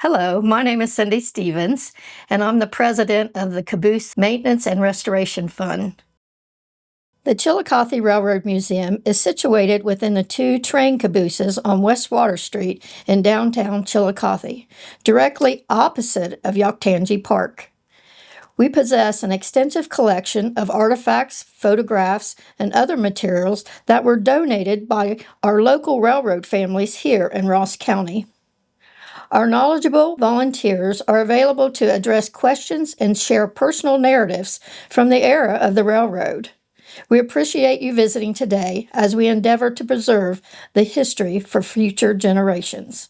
Hello, my name is Cindy Stevens, and I'm the president of the Caboose Maintenance and Restoration Fund. The Chillicothe Railroad Museum is situated within the two train cabooses on West Water Street in downtown Chillicothe, directly opposite of Yoctangi Park. We possess an extensive collection of artifacts, photographs, and other materials that were donated by our local railroad families here in Ross County. Our knowledgeable volunteers are available to address questions and share personal narratives from the era of the railroad. We appreciate you visiting today as we endeavor to preserve the history for future generations.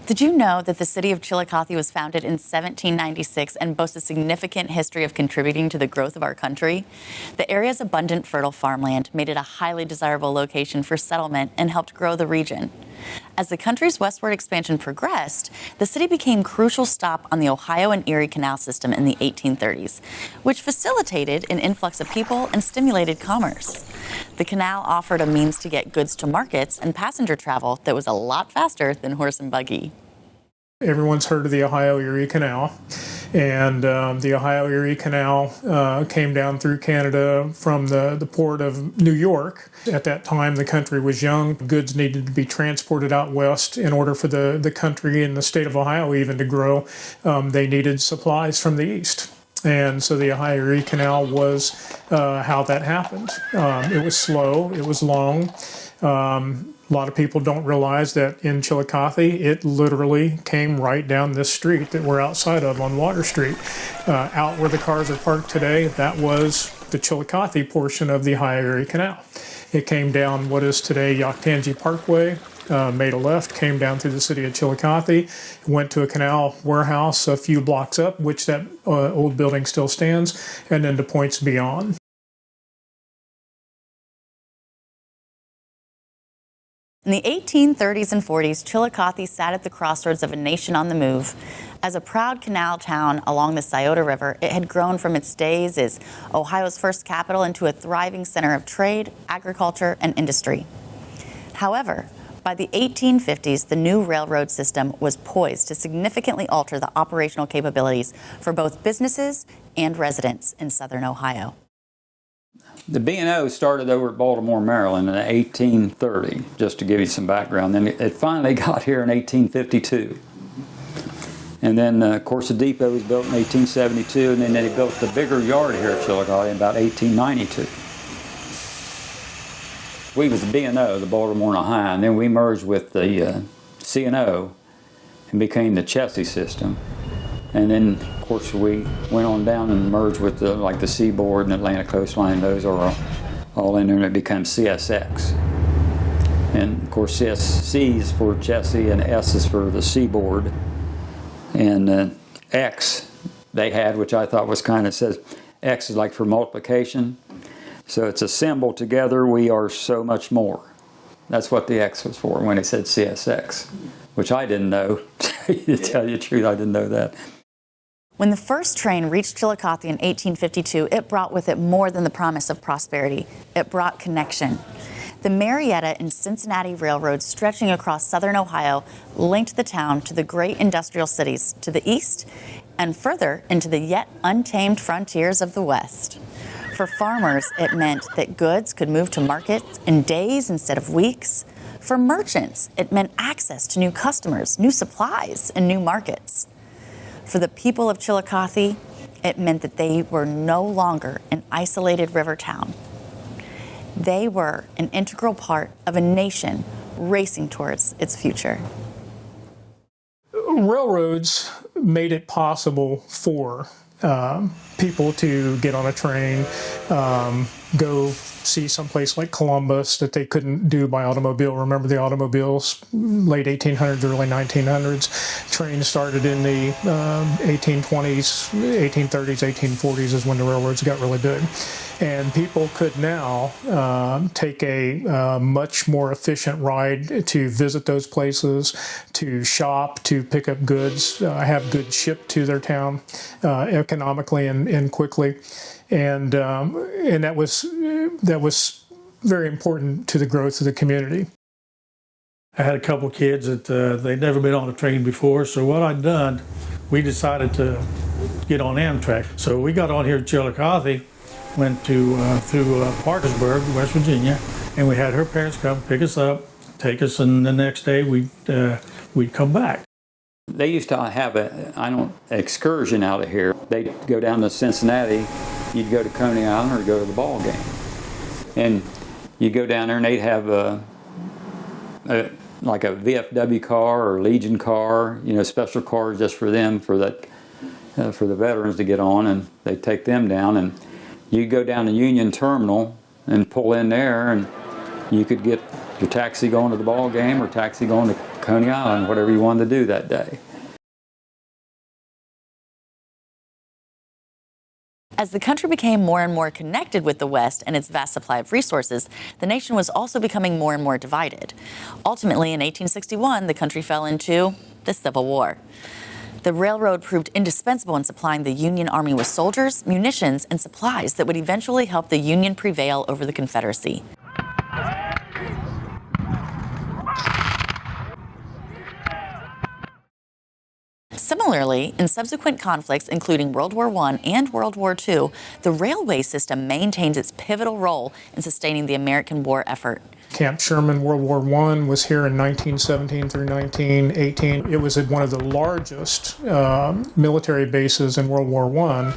Did you know that the city of Chillicothe was founded in 1796 and boasts a significant history of contributing to the growth of our country? The area's abundant fertile farmland made it a highly desirable location for settlement and helped grow the region. As the country's westward expansion progressed, the city became a crucial stop on the Ohio and Erie Canal system in the 1830s, which facilitated an influx of people and stimulated commerce. The canal offered a means to get goods to markets and passenger travel that was a lot faster than horse and buggy. Everyone's heard of the Ohio-Erie Canal, and the Ohio-Erie Canal came down through Canada from the port of New York. At that time, the country was young. Goods needed to be transported out west in order for the country and the state of Ohio even to grow. They needed supplies from the east. And so the Ohio-Erie Canal was how that happened. It was slow, it was long. A lot of people don't realize that in Chillicothe, it literally came right down this street that we're outside of on Water Street. Out where the cars are parked today, that was the Chillicothe portion of the Ohio-Erie Canal. It came down what is today Yoctangi Parkway, made a left, came down through the city of Chillicothe, went to a canal warehouse a few blocks up, which that old building still stands, and then to points beyond. In the 1830s and 40s, Chillicothe sat at the crossroads of a nation on the move. As a proud canal town along the Scioto River, it had grown from its days as Ohio's first capital into a thriving center of trade, agriculture, and industry. However, by the 1850s, the new railroad system was poised to significantly alter the operational capabilities for both businesses and residents in southern Ohio. The B&O started over at Baltimore, Maryland in 1830, just to give you some background. Then it finally got here in 1852. And then, of course, the depot was built in 1872, and then they built the bigger yard here at Chillicothe in about 1892. We was the B&O, the Baltimore and Ohio, and then we merged with the C&O and became the Chessie system. And then, of course, we went on down and merged with the Seaboard and Atlantic Coastline. Those are all in there, and it becomes CSX. And, of course, C is for Chessie, and S is for the Seaboard. And X they had, which I thought was kind of, says X is like for multiplication. So it's a symbol together, we are so much more. That's what the X was for when it said CSX, which I didn't know. To tell you the truth, I didn't know that. When the first train reached Chillicothe in 1852, it brought with it more than the promise of prosperity. It brought connection. The Marietta and Cincinnati Railroad, stretching across southern Ohio, linked the town to the great industrial cities to the east and further into the yet untamed frontiers of the west. For farmers, it meant that goods could move to markets in days instead of weeks. For merchants, it meant access to new customers, new supplies, and new markets. For the people of Chillicothe, it meant that they were no longer an isolated river town. They were an integral part of a nation racing towards its future. Railroads made it possible for people to get on a train, go see someplace like Columbus that they couldn't do by automobile. Remember the automobiles, late 1800s, early 1900s. Trains started in the 1820s, 1830s, 1840s is when the railroads got really big. And people could now take a much more efficient ride to visit those places, to shop, to pick up goods, have goods shipped to their town economically and quickly. And that was very important to the growth of the community. I had a couple kids that they'd never been on a train before, so what I'd done, we decided to get on Amtrak. So we got on here at Chillicothe, went to through Parkersburg, West Virginia, and we had her parents come pick us up, take us, and the next day we'd come back. They used to have an excursion out of here. They'd go down to Cincinnati, you'd go to Coney Island or go to the ball game. And you'd go down there and they'd have like a VFW car or Legion car, special cars just for them, for the veterans to get on, and they'd take them down. And you go down to Union Terminal and pull in there, and you could get your taxi going to the ball game or taxi going to Coney Island, whatever you wanted to do that day. As the country became more and more connected with the West and its vast supply of resources, the nation was also becoming more and more divided. Ultimately, in 1861, the country fell into the Civil War. The railroad proved indispensable in supplying the Union Army with soldiers, munitions, and supplies that would eventually help the Union prevail over the Confederacy. Similarly, in subsequent conflicts, including World War I and World War II, the railway system maintained its pivotal role in sustaining the American war effort. Camp Sherman, World War I, was here in 1917 through 1918. It was at one of the largest military bases in World War I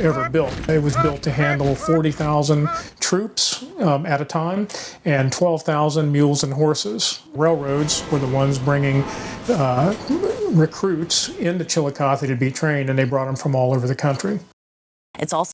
ever built. It was built to handle 40,000 troops at a time and 12,000 mules and horses. Railroads were the ones bringing recruits into Chillicothe to be trained, and they brought them from all over the country. It's also